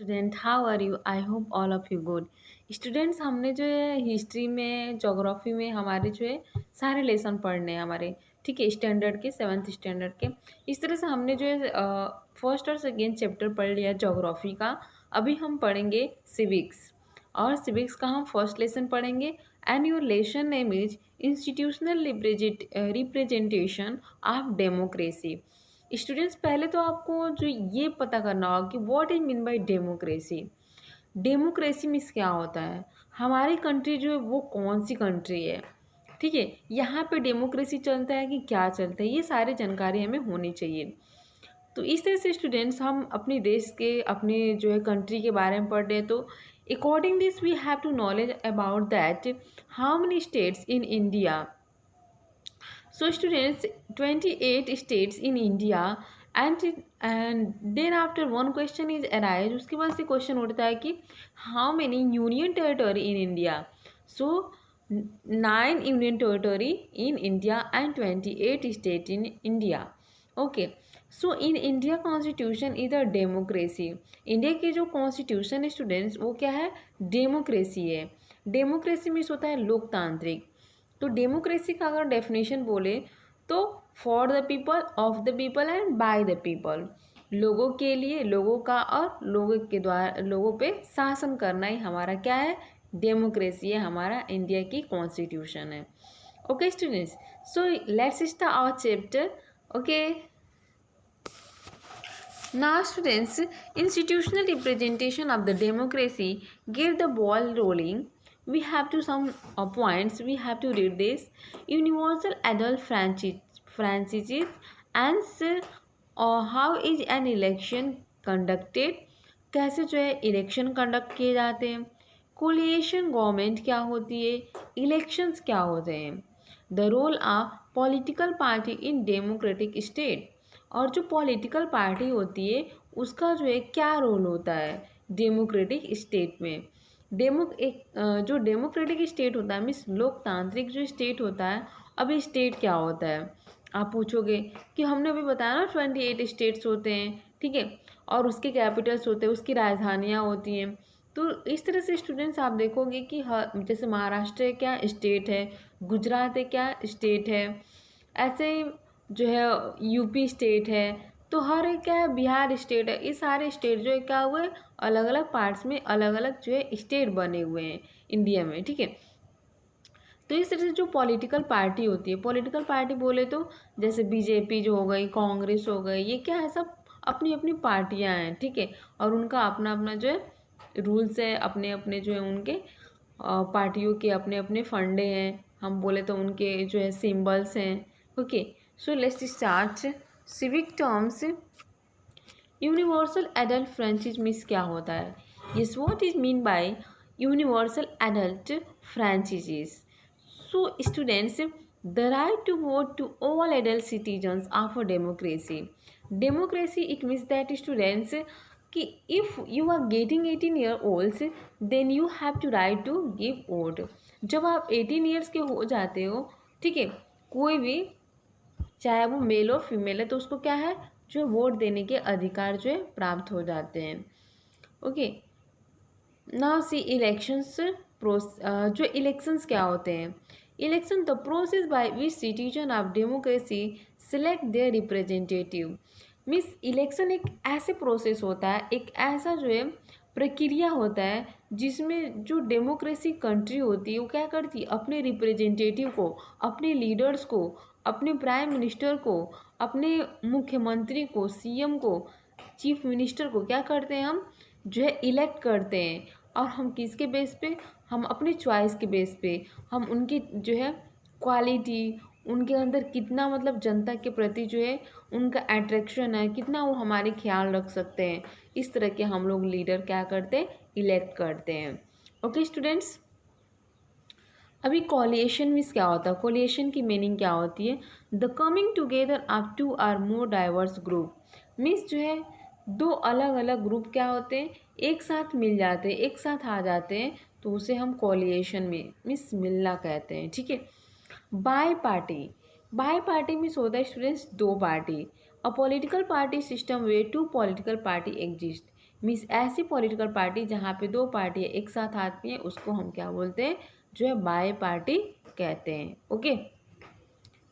Student how are you? I hope all of you good. Students, हमने जो है history में, ज्योग्राफी में हमारे जो है सारे लेसन पढ़ने हैं हमारे। ठीक है, स्टैंडर्ड के, सेवन्थ स्टैंडर्ड के। इस तरह से हमने जो है फर्स्ट और सेकेंड चैप्टर पढ़ लिया ज्योग्राफी का। अभी हम पढ़ेंगे सिविक्स, और सिविक्स का हम फर्स्ट लेसन पढ़ेंगे। And your lesson name is institutional representation of democracy. Students, पहले तो आपको जो ये पता करना होगा कि what is mean by democracy. Democracy means क्या होता है, हमारी कंट्री जो है वो कौन सी कंट्री है। ठीक है, यहाँ पे डेमोक्रेसी चलता है कि क्या चलता है, ये सारी जानकारी हमें होनी चाहिए। तो इस तरह से स्टूडेंट्स, हम अपने देश के, अपने जो है कंट्री के बारे में पढ़ रहे हैं। तो according this we have to knowledge about that how many states in India. So students, 28 states in India, and then after one question is arise, उसके बाद से क्वेश्चन उठता है कि how many union territory in India. So 9 union territory in India and 28 state in India. Okay. So in India constitution is a democracy. India की जो constitution है students, वो क्या है, डेमोक्रेसी है। डेमोक्रेसी मीन्स होता है लोकतांत्रिक। तो डेमोक्रेसी का अगर डेफिनेशन बोले तो for the people, of the people and by the people. लोगों के लिए, लोगों का, और लोगों के द्वारा, लोगों पे शासन करना ही हमारा क्या है, डेमोक्रेसी है, हमारा इंडिया की कॉन्स्टिट्यूशन है। Okay students, so let's start our chapter. Okay, now students, institutional representation of the democracy give the ball rolling. We have to some points. We have to read this. Universal adult franchises and how is an election conducted? कैसे जो है election conduct किए जाते हैं। Coalition government क्या होती है, elections क्या होते हैं। The role of political party in democratic state, और जो पॉलिटिकल पार्टी होती है उसका जो है क्या रोल होता है डेमोक्रेटिक स्टेट में। जो डेमोक्रेटिक स्टेट होता है मीन्स लोकतांत्रिक जो स्टेट होता है। अब स्टेट क्या होता है, आप पूछोगे कि हमने अभी बताया ना 28 स्टेट्स होते हैं। ठीक है, और उसके कैपिटल्स होते हैं, उसकी राजधानियाँ होती हैं। तो इस तरह से स्टूडेंट्स आप देखोगे कि हर, जैसे महाराष्ट्र है क्या स्टेट है, गुजरात है क्या स्टेट है, ऐसे ही जो है यूपी स्टेट है। तो हर एक क्या है, बिहार स्टेट है। ये सारे स्टेट जो है क्या हुए, अलग अलग पार्ट्स में अलग अलग जो है स्टेट बने हुए हैं इंडिया में। ठीक है, तो इस तरह से जो पॉलिटिकल पार्टी होती है, पॉलिटिकल पार्टी बोले तो जैसे बीजेपी जो हो गई, कांग्रेस हो गई, ये क्या है, सब अपनी अपनी पार्टियां हैं। ठीक है, और उनका अपना अपना जो है रूल्स है, अपने अपने जो है उनके पार्टियों के अपने अपने फंडे हैं, हम बोले तो उनके जो है सिंबल्स हैं। Okay, so let's start. Civic terms, universal adult franchise means क्या होता है। Yes, what is mean by universal adult franchises. So students, the right to vote to all adult citizens of a democracy. Democracy, it means that students कि if you are getting 18 year olds, then you have to right to give vote. जब आप 18 years के हो जाते हो, ठीक है, कोई भी चाहे वो मेल हो फीमेल है, तो उसको क्या है, जो वोट देने के अधिकार जो है प्राप्त हो जाते हैं। Okay, now see elections. जो इलेक्शंस क्या होते हैं, election the process by which citizen of democracy select their representative. Means election एक ऐसे प्रोसेस होता है, एक ऐसा जो है प्रक्रिया होता है जिसमें जो डेमोक्रेसी कंट्री होती है वो क्या करती है, अपने रिप्रेजेंटेटिव को, अपने लीडर्स को, अपने प्राइम मिनिस्टर को, अपने मुख्यमंत्री को, सीएम को, चीफ मिनिस्टर को क्या करते हैं, हम जो है इलेक्ट करते हैं। और हम किसके बेस पे, हम अपनी चॉइस के बेस पे, हम उनकी जो है क्वालिटी, उनके अंदर कितना मतलब जनता के प्रति जो है उनका अट्रैक्शन है, कितना वो हमारे ख्याल रख सकते हैं, इस तरह के हम लोग लीडर क्या करते हैं, इलेक्ट करते हैं। ओके स्टूडेंट्स, अभी कोलिएशन मीन्स क्या होता है, कोलिएशन की मीनिंग क्या होती है, the coming together of two or more diverse group. Means जो है दो अलग अलग ग्रुप क्या होते हैं, एक साथ मिल जाते हैं, एक साथ आ जाते हैं, तो उसे हम कोलिएशन में मीन्स मिलना कहते हैं। ठीक है, bi party, bi party means होता है स्टूडेंट्स दो party. A political party system where two political party exist. Means ऐसी पॉलिटिकल पार्टी जहाँ पे दो पार्टियाँ एक साथ आती हैं उसको हम क्या बोलते हैं, जो है बाई पार्टी कहते हैं। ओके,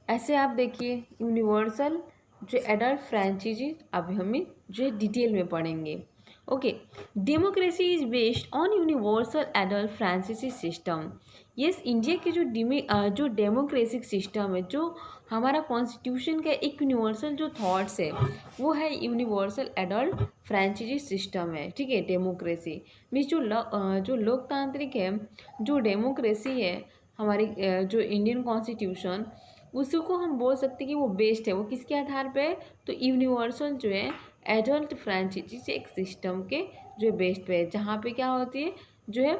ऐसे आप देखिए यूनिवर्सल जो एडल्ट फ्रेंचाइजी अभी हमें जो है डिटेल में पढ़ेंगे। Okay, democracy is based on universal adult franchise system. Yes, India के जो डेमोक्रेसिक सिस्टम है, जो हमारा कॉन्स्टिट्यूशन का एक यूनिवर्सल जो थॉट्स है वो है यूनिवर्सल एडल्ट फ्रेंचाइजी सिस्टम है। ठीक है, डेमोक्रेसी मीन्स जो लोकतांत्रिक है, जो डेमोक्रेसी है हमारी जो इंडियन कॉन्स्टिट्यूशन, उसी को हम बोल सकते हैं कि वो बेस्ड है। वो किसके आधार पे है, तो यूनिवर्सल जो है एडल्ट फ्रेंचाइजी एक सिस्टम के जो बेस्ड पे है, जहाँ पे क्या होती है जो है,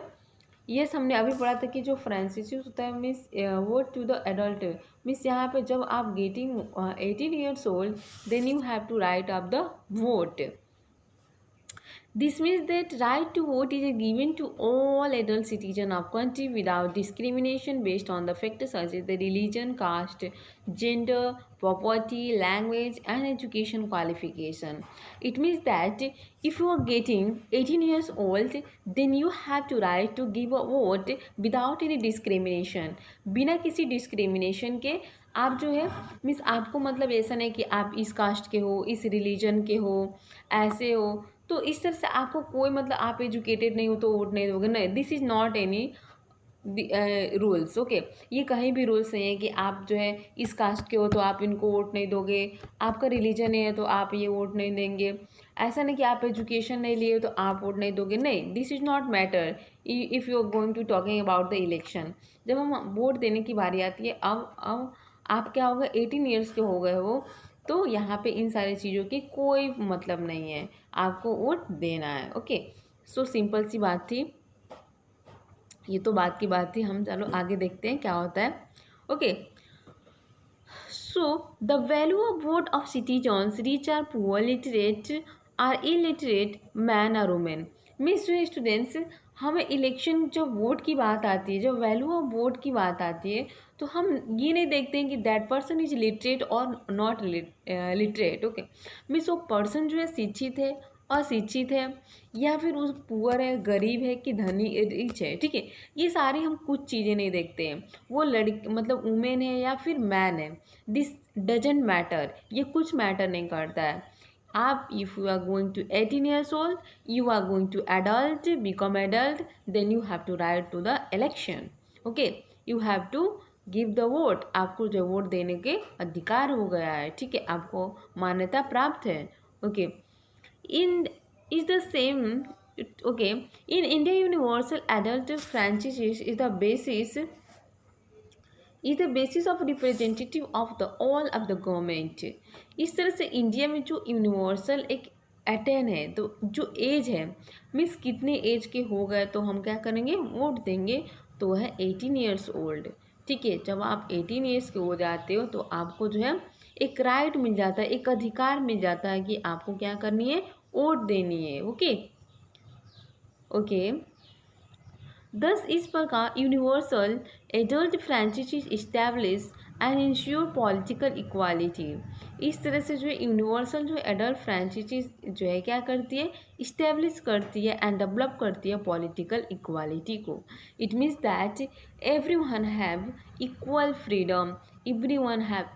ये हमने अभी पढ़ा था कि जो फ्रेंचाइजी होता है means vote to the adult, means यहाँ पे जब आप getting 18 years old then you have to right up the vote. This means that right to vote is given to all adult citizens of country without discrimination based on the factors such as the religion, caste, gender, property, language, and education qualification. It means that if you are getting 18 years old, then you have to right to give a vote without any discrimination. बिना किसी discrimination के आप जो है means आपको मतलब ऐसा नहीं कि आप इस कास्ट के हो, इस रिलीजन के हो, ऐसे हो, तो इस तरह से आपको कोई मतलब आप एजुकेटेड नहीं हो तो वोट नहीं दोगे, नहीं, this is not any rules. Okay, ये कहीं भी रूल्स नहीं है कि आप जो है इस कास्ट के हो तो आप इनको वोट नहीं दोगे, आपका रिलीजन है तो आप ये वोट नहीं देंगे, ऐसा नहीं कि आप एजुकेशन नहीं लिए तो आप वोट नहीं दोगे, नहीं, this is not matter. If you are going to talking about the election, जब हम वोट देने की बारी आती है, अब आप क्या होगा 18 years के हो गए हो, तो यहाँ पे इन सारी चीज़ों की कोई मतलब नहीं है, आपको वोट देना है। ओके, सो सिंपल सी बात थी, ये तो बात की बात थी। हम चलो आगे देखते हैं क्या होता है। Okay, so the value of vote of citizens rich or poor, literate or illiterate, man or women. Means जो स्टूडेंट्स, हमें इलेक्शन जब वोट की बात आती है, जब वैल्यू ऑफ वोट की बात आती है, तो हम ये नहीं देखते हैं कि दैट पर्सन इज लिटरेट और नॉट लिटरेट। ओके, मीन्स वो पर्सन जो है शिक्षित है, अशिक्षित है, या फिर उस पुअर है, गरीब है कि धनी रिच है। ठीक है, ये सारी हम कुछ चीज़ें नहीं देखते हैं, वो लड़की मतलब वुमेन है या फिर मैन है, दिस डजेंट मैटर, ये कुछ मैटर नहीं करता है। आप if you are going to 18 years old, you are going to adult, become adult, then you have to write to the election. Okay, you have to give the vote, आपको जो vote देने के अधिकार हो गया है। ठीक है, आपको मान्यता प्राप्त है। Okay, in is the same. Okay, in India universal adult franchises is the basis of representative of the all of the government. इस तरह से इंडिया में जो यूनिवर्सल एक अटेन है, तो जो एज है मीन्स कितने एज के हो गए तो हम क्या करेंगे, वोट देंगे, तो है 18 years ओल्ड। ठीक है, जब आप 18 years के हो जाते हो तो आपको जो है एक राइट मिल जाता है, एक अधिकार मिल जाता है कि आपको क्या करनी है, वोट देनी है। ओके ओके, Thus, इस प्रकार universal adult franchises establish and ensure political equality. इस तरह से जो यूनिवर्सल जो एडल्ट फ्रेंचाइजीज जो है क्या करती है, इस्टेब्लिश करती है एंड डेवलप करती है पॉलिटिकल इक्वालिटी को। It means that every one have equal freedom, every one have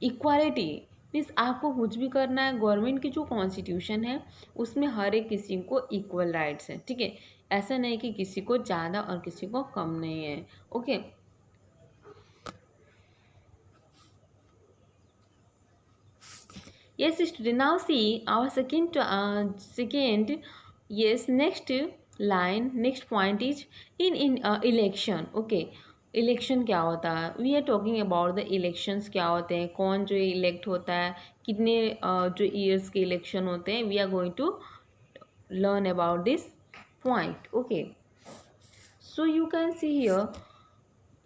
equality. Means आपको कुछ भी करना है, गवर्नमेंट की जो कॉन्स्टिट्यूशन है उसमें हर एक किसी को इक्वल राइट्स हैं। ठीक है, ऐसा नहीं कि किसी को ज़्यादा और किसी को कम नहीं है। Okay, yes student, now see our second yes, next line, next point is in election. Okay, election क्या होता है, we are talking about the elections क्या होते हैं, कौन जो इलेक्ट होता है, कितने जो ईयर्स के इलेक्शन होते हैं, we are going to learn about this point. Okay, so you can see here,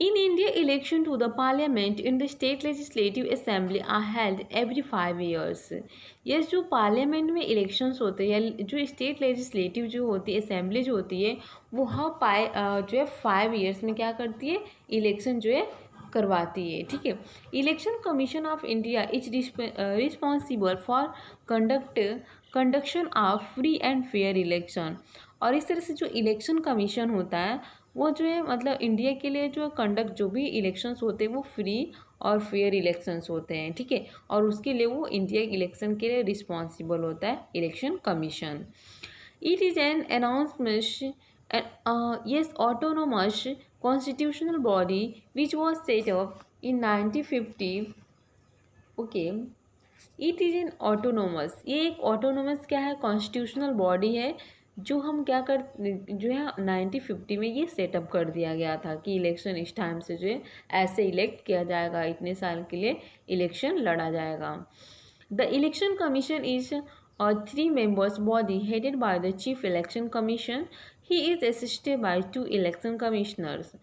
in India, election to the parliament and the state legislative assembly are held every 5 years. Yes, जो parliament में elections होते हैं या जो state legislative जो होती है, assembly जो होती है, वो जो है 5 years में क्या करती है, इलेक्शन जो है करवाती है। ठीक है, election commission of India is responsible for conduct conduction of free and fair election. और इस तरह से जो इलेक्शन कमीशन होता है वो जो है मतलब इंडिया के लिए जो कंडक्ट जो भी इलेक्शंस होते हैं वो फ्री और फेयर इलेक्शंस होते हैं, ठीक है। और उसके लिए वो इंडिया इलेक्शन के लिए रिस्पॉन्सिबल होता है election commission. It is an announcement yes autonomous constitutional body which was set up in 1950। Okay, it is an autonomous, ये एक ऑटोनोमस क्या है, कॉन्स्टिट्यूशनल बॉडी है जो हम क्या कर जो है 1950 में ये सेटअप कर दिया गया था कि इलेक्शन इस टाइम से जो है ऐसे इलेक्ट किया जाएगा, इतने साल के लिए इलेक्शन लड़ा जाएगा। The election commission is a 3 members body headed by the chief election commission. He is assisted by 2 election commissioners।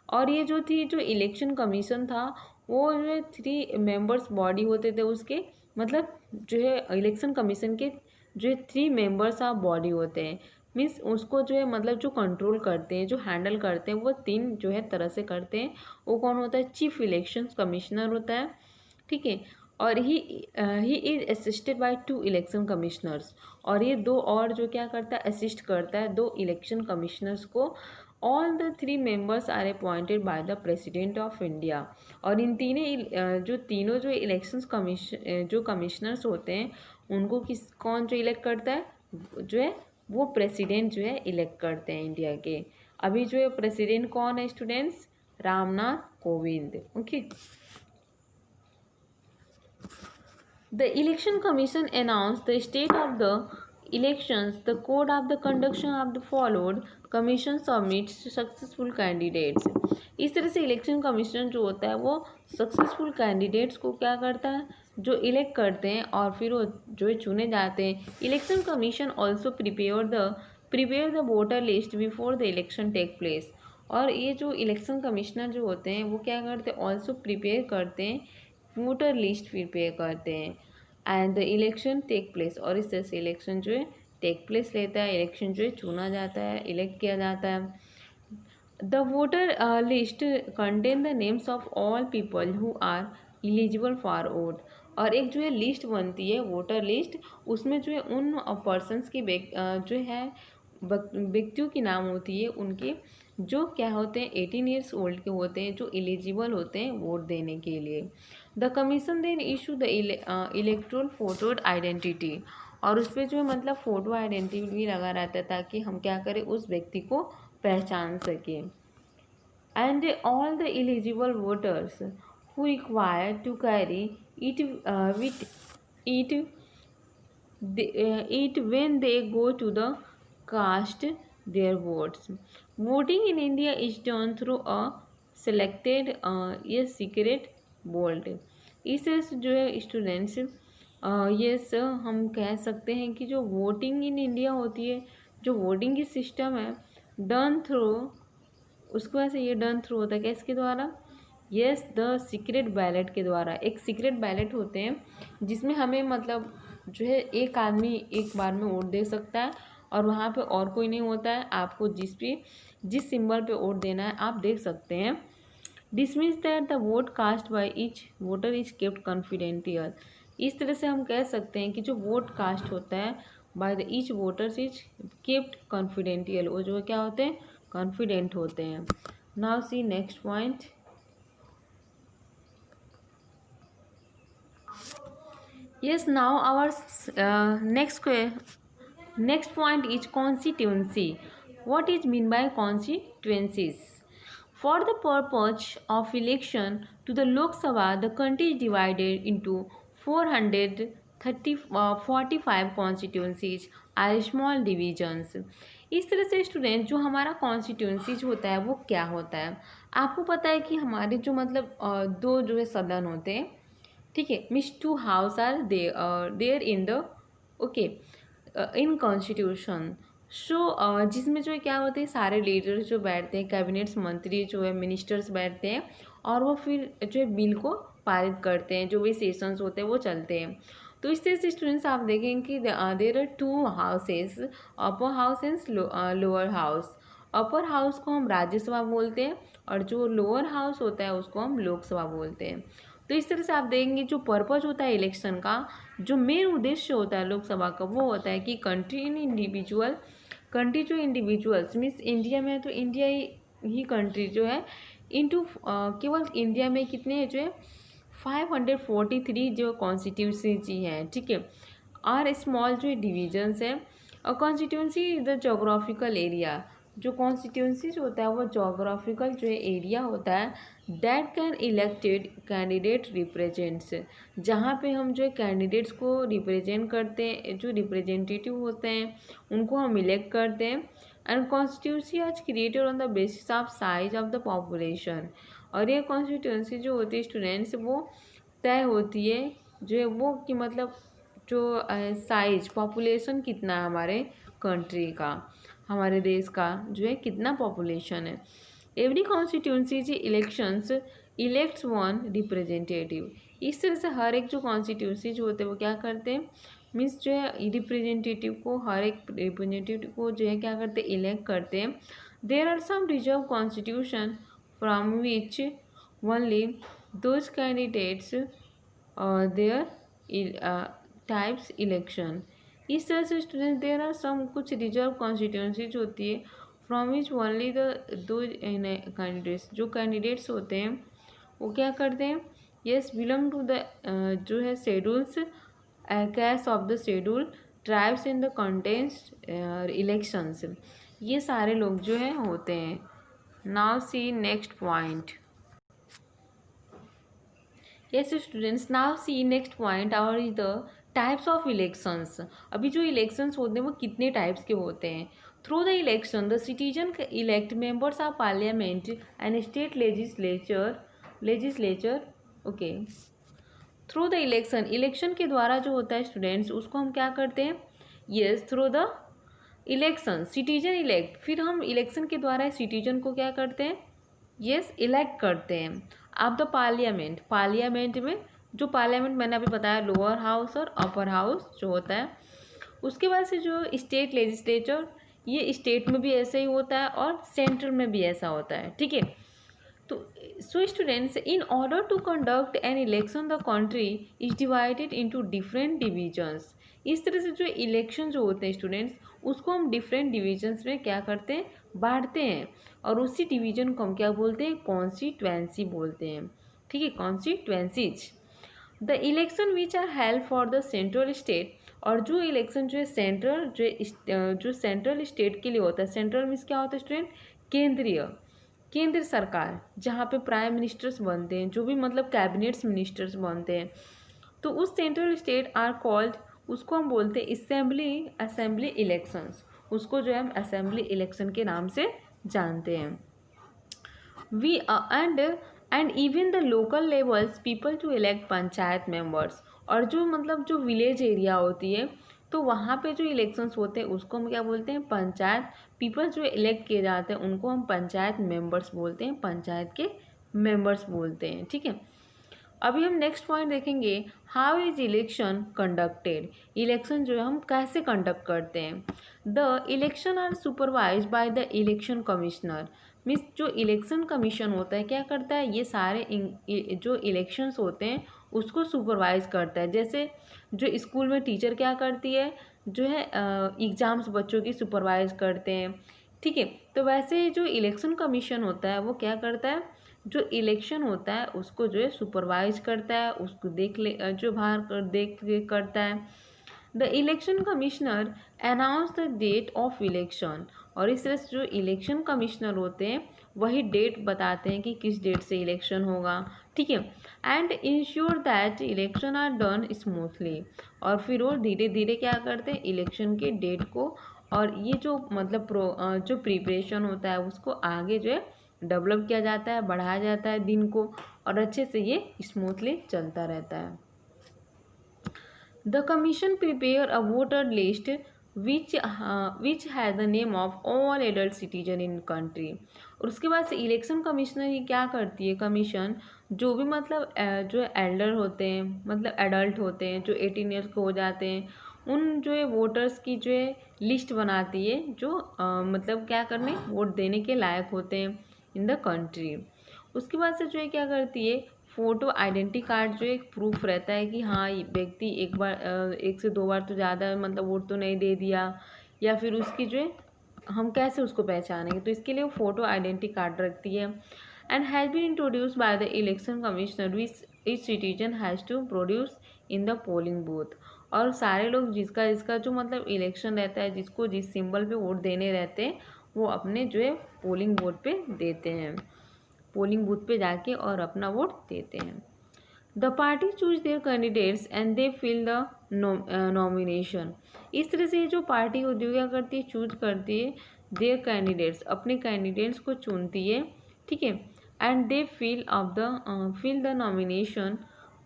और ये जो थी जो इलेक्शन कमीशन था वो जो है 3 members बॉडी होते थे उसके, मतलब जो है इलेक्शन कमीशन के जो है 3 members ऑफ बॉडी होते हैं। मीन्स उसको जो है मतलब जो कंट्रोल करते हैं, जो हैंडल करते हैं वो 3 जो है तरह से करते हैं। वो कौन होता है, चीफ इलेक्शन कमिश्नर होता है, ठीक है। और he is assisted by 2 election commissioners. और ये 2 और जो क्या करता है, असिस्ट करता है 2 इलेक्शन कमिश्नर्स को। All the 3 members are appointed by the president of India. और इन जो तीनों जो इलेक्शंस कमीशन जो कमिश्नर्स होते हैं उनको कौन जो इलेक्ट करता है, जो है वो प्रेसिडेंट जो है इलेक्ट करते हैं इंडिया के। अभी जो है प्रेसिडेंट कौन है students, Ramnath Kovind, okay. The Election Commission announced the state of the elections, the code of the conduct of the followed, commission submits successful candidates। इस तरह से इलेक्शन कमीशन जो होता है वो सक्सेसफुल कैंडिडेट्स को क्या करता है, जो इलेक्ट करते हैं और फिर वो जो है चुने जाते हैं। Election commission also prepare the voter list before the election take place. और ये जो इलेक्शन कमिश्नर जो होते हैं वो क्या करते हैं, ऑल्सो प्रिपेयर करते हैं, वोटर लिस्ट प्रिपेयर करते हैं। And the election take place, और इस तरह से इलेक्शन जो है टेक प्लेस लेता है, इलेक्शन जो है चुना जाता है, इलेक्ट किया जाता है। The voter list contain the names of all people who are eligible for vote. और एक जो है लिस्ट बनती है वोटर लिस्ट, उसमें जो है उन पर्सनस की जो है व्यक्तियों की नाम होती है उनके, जो क्या होते हैं 18 ईयर्स ओल्ड के होते हैं, जो एलिजिबल होते हैं वोट देने के लिए। The commission then issue the electoral photo identity. और उस पर जो है मतलब फ़ोटो आइडेंटिटी भी लगा रहता है ताकि हम क्या करें, उस व्यक्ति को पहचान सकें। And all the eligible voters who require to carry it with it it when they go to the cast their votes। Voting in India is done through a selected a secret bolt। इस तरह से जो है students yes हम कह सकते हैं कि जो वोटिंग इन इंडिया होती है, जो वोटिंग की सिस्टम है डन थ्रू, उसकी वजह से ये डन थ्रू होता है किसके द्वारा, यस द सीक्रेट बैलेट के द्वारा। एक सीक्रेट बैलेट होते हैं जिसमें हमें मतलब जो है एक आदमी एक बार में वोट दे सकता है और वहाँ पे और कोई नहीं होता है। आपको जिस सिंबल पे वोट देना है आप देख सकते हैं। This means that the vote cast by each voter is kept confidential. इस तरह से हम कह सकते हैं कि जो वोट कास्ट होता है by the each voters is kept confidential, वो जो क्या होते हैं, कॉन्फिडेंट होते हैं। Now see next point. Yes, now our next point is constituency. What is mean by constituencies? For the purpose of election to the Lok Sabha, the country is divided into 45 constituencies are small divisions। इस तरह से student जो हमारा constituencies होता है वो क्या होता है, आपको पता है कि हमारे जो मतलब दो जो है सदन होते हैं, ठीक है। Means 2 house are there in the okay in constitution. So जिसमें जो है क्या होते हैं, सारे लीडर्स जो बैठते हैं, कैबिनेट्स मंत्री जो है मिनिस्टर्स बैठते हैं और वो फिर जो है बिल को पारित करते हैं, जो भी सेशंस होते हैं वो चलते हैं। तो इस तरह से स्टूडेंट्स आप देखेंगे कि there are 2 houses, upper house and lower house. Upper house को हम राज्यसभा बोलते हैं और जो लोअर हाउस होता है उसको हम लोकसभा बोलते हैं। तो इस तरह से आप देखेंगे जो पर्पज होता है इलेक्शन का, जो मेन उद्देश्य होता है लोकसभा का, वो होता है कि कंट्री जो इंडिविजुअल्स मीन्स इंडिया में है तो इंडिया ही कंट्री जो है इंटू केवल इंडिया में कितने जो है 543 जो कॉन्स्टिट्यूंसी हैं, ठीक है, आर स्मॉल जो डिविजन्स है। और constituency is the geographical area, जो कॉन्स्टिट्यूंसी जो होता है वो जोग्राफिकल जो है एरिया होता है that can elected candidate represents, जहाँ पे हम जो है कैंडिडेट्स को रिप्रेजेंट करते हैं, जो रिप्रेजेंटेटिव होते हैं उनको हम इलेक्ट करते हैं। एंड कॉन्स्टिट्यूंसी आज created on the basis of size of the population, और ये कॉन्स्टिट्यूंसी जो होती है स्टूडेंट्स वो तय होती है जो है वो कि मतलब जो साइज पॉपुलेशन कितना है हमारे कंट्री का, हमारे देश का जो है कितना पॉपुलेशन है। Every constituency elections elects one representative, इस तरह से हर एक जो कॉन्स्टिट्यूंसी जो होते हैं वो क्या करते हैं मीन्स जो है रिप्रेजेंटेटिव को, हर एक रिप्रेजेंटेटिव को जो है क्या करते हैं इलेक्ट करते हैं। There are some reserve constitution from which only those candidates there types election, इस तरह से स्टूडेंट देयर आर सम कुछ रिजर्व कॉन्स्टिट्यूंसी जो होती है फ्रॉम विच ओनली द दो कैंडिडेट्स, जो कैंडिडेट्स होते हैं वो क्या करते हैं यस बिलोंग टू द जो है schedules caste of the schedule tribes in the contest elections, ये सारे लोग जो है होते हैं। Now see next point. Yes students, now see next point और is the types of elections. अभी जो इलेक्शंस होते हैं वो कितने टाइप्स के होते हैं। Through the election the citizen elect members of parliament and state legislature okay. Through the election, election के द्वारा जो होता है स्टूडेंट्स उसको हम क्या करते हैं yes through the election citizen elect, फिर हम इलेक्शन के द्वारा सिटीजन को क्या करते हैं यस इलेक्ट करते हैं। आप द पार्लियामेंट, पार्लियामेंट में जो पार्लियामेंट मैंने अभी बताया लोअर हाउस और अपर हाउस जो होता है, उसके बाद से जो स्टेट लेजिस्लेचर, ये स्टेट में भी ऐसे ही होता है और सेंट्रल में भी ऐसा होता है, ठीक है। तो so students in order to conduct an election the country is divided into different divisions, इस तरह से जो इलेक्शन जो होते हैं स्टूडेंट्स उसको हम डिफरेंट डिविजन्स में क्या करते हैं बांटते हैं, और उसी डिवीजन को हम क्या बोलते हैं कॉन्स्टिट्यूएंसी बोलते हैं, ठीक है, constituencies. The election which are held for the central state, और जो इलेक्शन जो है सेंट्रल जो सेंट्रल स्टेट के लिए होता है, सेंट्रल मीन्स क्या होता है स्टूडेंट केंद्रीय, केंद्र सरकार जहाँ पे प्राइम मिनिस्टर्स बनते हैं, जो भी मतलब कैबिनेट्स मिनिस्टर्स बनते हैं, तो उस सेंट्रल स्टेट आर कॉल्ड, उसको हम बोलते हैं असेंबली इलेक्शंस, उसको जो है हम असेंबली इलेक्शन के नाम से जानते हैं। We and even the local levels people to elect panchayat members, और जो मतलब जो विलेज एरिया होती है तो वहाँ पे जो इलेक्शंस होते हैं उसको हम क्या बोलते हैं पंचायत, पीपल जो इलेक्ट किए जाते हैं उनको हम पंचायत मेंबर्स बोलते हैं, पंचायत के मेंबर्स बोलते हैं, ठीक है। अभी हम नेक्स्ट पॉइंट देखेंगे how is election conducted, election जो है हम कैसे कंडक्ट करते हैं। The election are supervise by the election commissioner, means जो इलेक्शन कमीशन होता है क्या करता है ये सारे जो इलेक्शंस होते हैं उसको सुपरवाइज करता है। जैसे जो स्कूल में टीचर क्या करती है जो है एग्ज़ाम्स बच्चों की सुपरवाइज करते हैं, ठीक है, तो वैसे जो इलेक्शन कमीशन होता है वो क्या करता है जो इलेक्शन होता है उसको जो है सुपरवाइज करता है, उसको जो बाहर देख करता है। The election commissioner announce the date of election, और इस तरह से जो इलेक्शन कमिश्नर होते हैं वही डेट बताते हैं कि किस डेट से इलेक्शन होगा, ठीक है। And ensure that election are done smoothly, और फिर वो धीरे धीरे क्या करते हैं इलेक्शन के डेट को और ये जो मतलब जो प्रिपरेशन होता है उसको आगे जो है डेवलप किया जाता है, बढ़ाया जाता है दिन को, और अच्छे से ये स्मूथली चलता रहता है। The commission prepare a voter list which has the name of all adult citizen in country, और उसके बाद से इलेक्शन कमिश्नर ये क्या करती है कमीशन जो भी मतलब जो एल्डर होते हैं मतलब एडल्ट होते हैं जो 18 ईयर्स के हो जाते हैं उन जो है वोटर्स की जो है लिस्ट बनाती है जो मतलब क्या वोट देने के लायक होते हैं इन द कंट्री। उसके बाद से जो है क्या करती है फ़ोटो आइडेंटिटी कार्ड जो एक प्रूफ रहता है कि हाँ ये व्यक्ति एक बार 1 से 2 बार तो ज़्यादा मतलब वोट तो नहीं दे दिया, या फिर उसकी जो है हम कैसे उसको पहचानेंगे, तो इसके लिए वो फ़ोटो आइडेंटिटी कार्ड रखती है। And has been introduce by the election commissioner which each citizen has to produce in the polling booth. और सारे लोग जिसका जिसका जो मतलब इलेक्शन रहता है, जिसको जिस सिंबल पे वोट देने रहते हैं, वो अपने जो है पोलिंग बूथ पे देते हैं, पोलिंग बूथ पे जाके और अपना वोट देते हैं। The party choose their candidates and they fill the nomination. इस तरह से जो पार्टी होती है क्या करती है, चूज करती है देयर कैंडिडेट्स, अपने कैंडिडेट्स को चुनती है, ठीक है। And they fill the nomination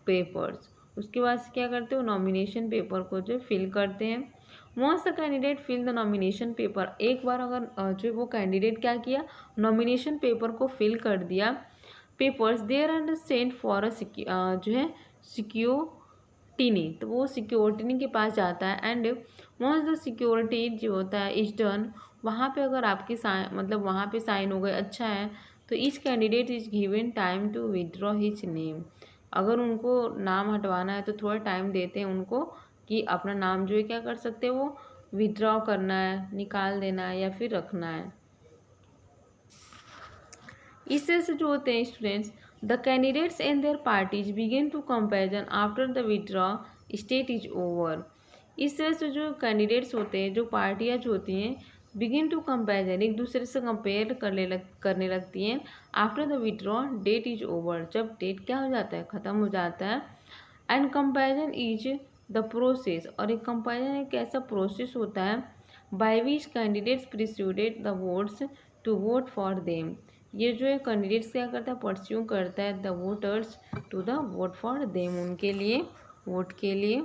papers, उसके बाद क्या करते हो, नॉमिनेशन पेपर को जो फिल करते हैं। Once the candidate fill the nomination paper, एक बार अगर जो वो कैंडिडेट क्या किया, नॉमिनेशन पेपर को फिल कर दिया, papers there and sent for a जो है सिक्योरिटी, तो वो सिक्योरिटी के पास जाता है। एंड वंस द सिक्योरिटी जो होता है इज डन, वहाँ पे अगर आपकी मतलब वहाँ पे साइन हो गए, अच्छा है, तो each candidate is given time to withdraw his name. अगर उनको नाम हटवाना है तो थोड़ा टाइम देते हैं उनको कि अपना नाम जो है क्या कर सकते हैं, वो विदड्रॉ करना है, निकाल देना है या फिर रखना है। इस तरह से जो होते हैं students, the candidates and their parties begin to comparison after the withdraw state is over. इस तरह से जो कैंडिडेट्स होते हैं, जो पार्टियाँ जो होती हैं, बिगिन टू कंपेरिजन, एक दूसरे से कंपेयर करने लगती हैं after the withdraw date is over, जब डेट क्या हो जाता है, ख़त्म हो जाता है। And comparison is the process, और एक कंपेरिजन एक ऐसा प्रोसेस होता है by which candidates persuaded the votes to vote for them. ये जो है कैंडिडेट्स क्या करता है, परस्यू करता है the voters to the vote for them, उनके लिए वोट के लिए